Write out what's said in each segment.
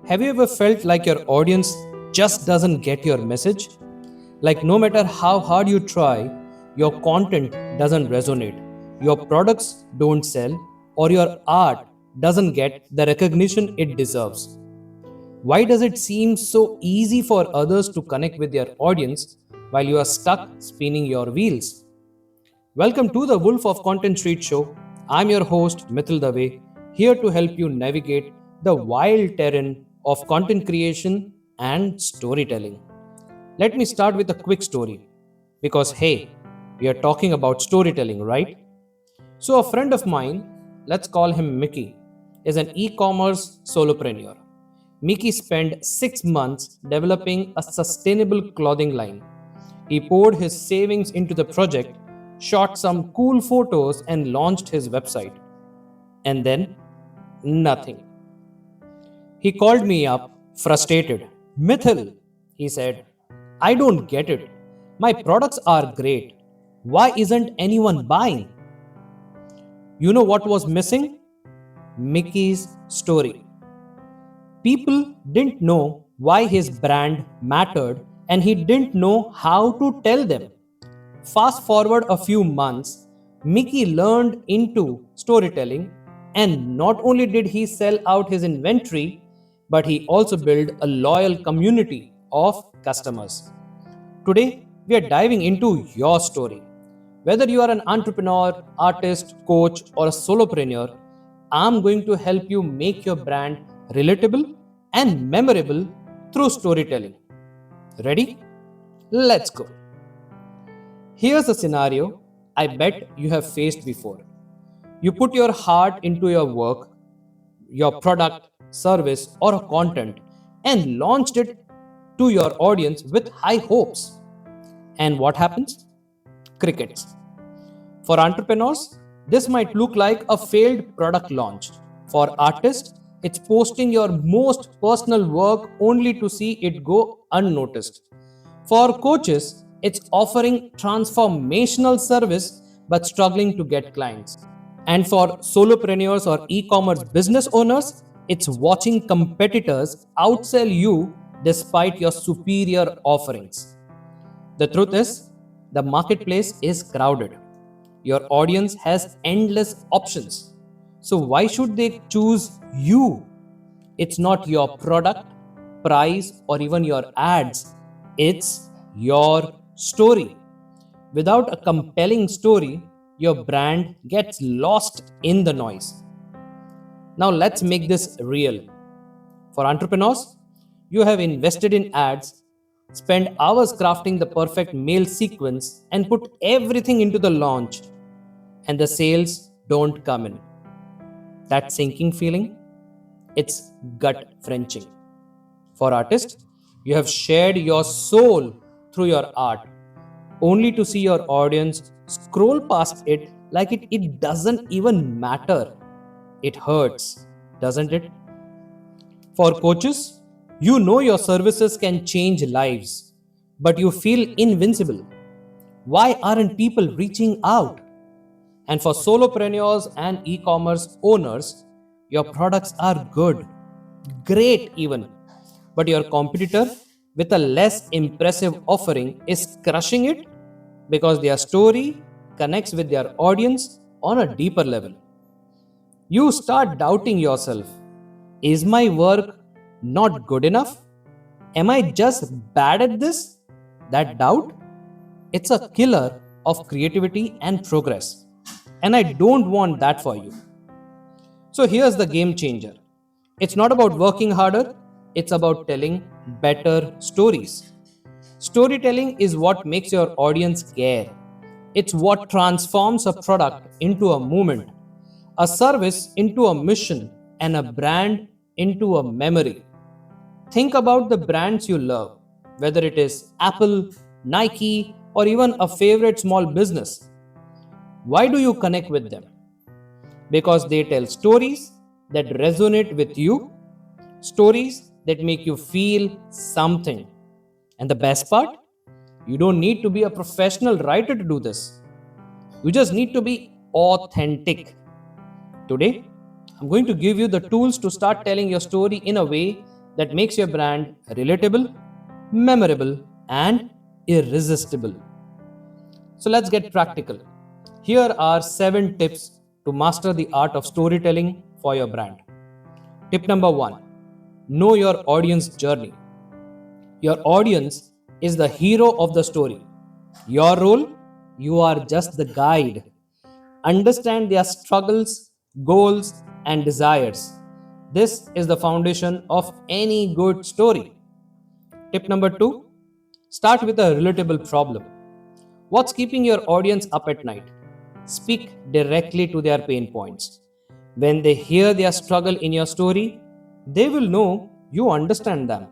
Have you ever felt like your audience just doesn't get your message? Like no matter how hard you try, your content doesn't resonate, your products don't sell, or your art doesn't get the recognition it deserves. Why does it seem so easy for others to connect with their audience while you are stuck spinning your wheels? Welcome to the Wolf of Content Street Show. I'm your host, Mithyll Dave, here to help you navigate the wild terrain of content creation and storytelling. Let me start with a quick story because, hey, we are talking about storytelling, right? So, a friend of mine, let's call him Mickey, is an e commerce solopreneur. Mickey spent 6 months developing a sustainable clothing line. He poured his savings into the project, shot some cool photos, and launched his website. And then, nothing. He called me up, frustrated. Mithyll, he said, I don't get it. My products are great. Why isn't anyone buying? You know what was missing? Mickey's story. People didn't know why his brand mattered and he didn't know how to tell them. Fast forward a few months, Mickey learned into storytelling, and not only did he sell out his inventory, but he also built a loyal community of customers. Today, we are diving into your story. Whether you are an entrepreneur, artist, coach, or a solopreneur, I'm going to help you make your brand relatable and memorable through storytelling. Ready? Let's go. Here's a scenario I bet you have faced before. You put your heart into your work, your product, service, or a content and launched it to your audience with high hopes. And what happens? Crickets. For entrepreneurs, this might look like a failed product launch. For artists, it's posting your most personal work only to see it go unnoticed. For coaches, it's offering transformational service but struggling to get clients. And for solopreneurs or e commerce business owners, it's watching competitors outsell you despite your superior offerings. The truth is, the marketplace is crowded. Your audience has endless options. So, why should they choose you? It's not your product, price, or even your ads. It's your story. Without a compelling story, your brand gets lost in the noise. Now, let's make this real. For entrepreneurs, you have invested in ads, spent hours crafting the perfect mail sequence, and put everything into the launch, and the sales don't come in. That sinking feeling, it's gut wrenching. For artists, you have shared your soul through your art, only to see your audience scroll past it like it doesn't even matter. It hurts, doesn't it? For coaches, you know your services can change lives, but you feel invincible. Why aren't people reaching out? And for solopreneurs and e commerce owners, your products are good, great even, but your competitor with a less impressive offering is crushing it because their story connects with their audience on a deeper level. You start doubting yourself. Is my work not good enough? Am I just bad at this? That doubt? It's a killer of creativity and progress. And I don't want that for you. So here's the game changer. It's not about working harder, it's about telling better stories. Storytelling is what makes your audience care. It's what transforms a product into a movement, a service into a mission, and a brand into a memory. Think about the brands you love, whether it is Apple, Nike, or even a favorite small business. Why do you connect with them? Because they tell stories that resonate with you, stories that make you feel something. And the best part? You don't need to be a professional writer to do this. You just need to be authentic. Today, I'm going to give you the tools to start telling your story in a way that makes your brand relatable, memorable, and irresistible. So let's get practical. Here are 7 tips to master the art of storytelling for your brand. Tip number 1: know your audience journey. Your audience is the hero of the story. Your role? You are just the guide. Understand their struggles, goals, and desires. This is the foundation of any good story. Tip number 2: start with a relatable problem. What's keeping your audience up at night? Speak directly to their pain points. When they hear their struggle in your story, they will know you understand them.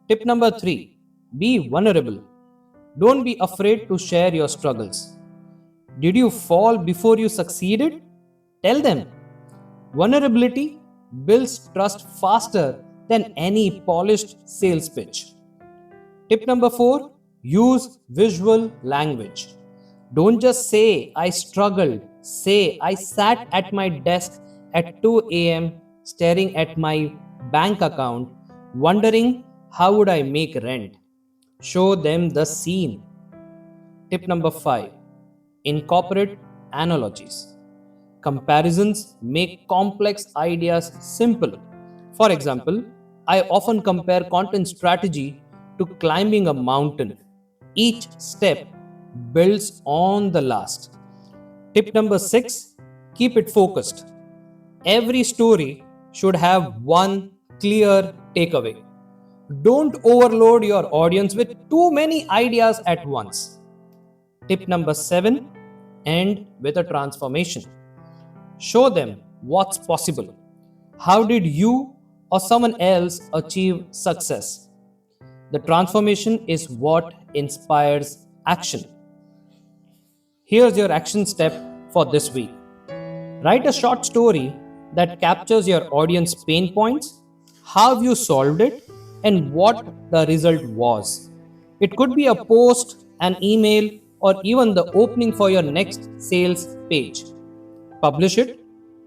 Tip number 3: be vulnerable. Don't be afraid to share your struggles. Did you fall before you succeeded? Tell them. Vulnerability builds trust faster than any polished sales pitch. Tip number 4: use visual language. Don't just say, I struggled. Say, I sat at my desk at 2 a.m. staring at my bank account, wondering how would I make rent. Show them the scene. Tip number 5: incorporate analogies. Comparisons make complex ideas simple. For example, I often compare content strategy to climbing a mountain. Each step builds on the last. Tip number 6: keep it focused. Every story should have one clear takeaway. Don't overload your audience with too many ideas at once. Tip number 7: end with a transformation. Show them what's possible. How did you or someone else achieve success? The transformation is what inspires action. Here's your action step for this week. Write a short story that captures your audience pain points, how you solved it, and what the result was. It could be a post, an email, or even the opening for your next sales page. Publish it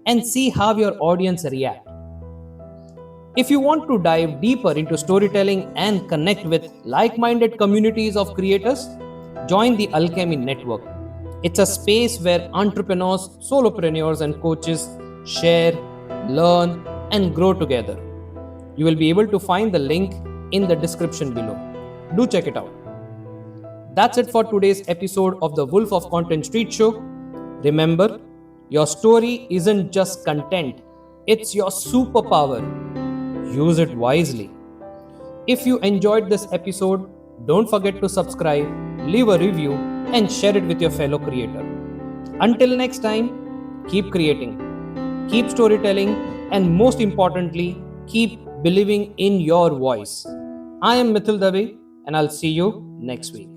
and see how your audience react. If you want to dive deeper into storytelling and connect with like-minded communities of creators, join the Alchemy Network. It's a space where entrepreneurs, solopreneurs, and coaches share, learn, and grow together. You will be able to find the link in the description below. Do check it out. That's it for today's episode of the Wolf of Content Street Show. Remember, your story isn't just content, it's your superpower. Use it wisely. If you enjoyed this episode, don't forget to subscribe, leave a review, and share it with your fellow creator. Until next time, keep creating, keep storytelling, and most importantly, keep believing in your voice. I am Mithyll Dave, and I'll see you next week.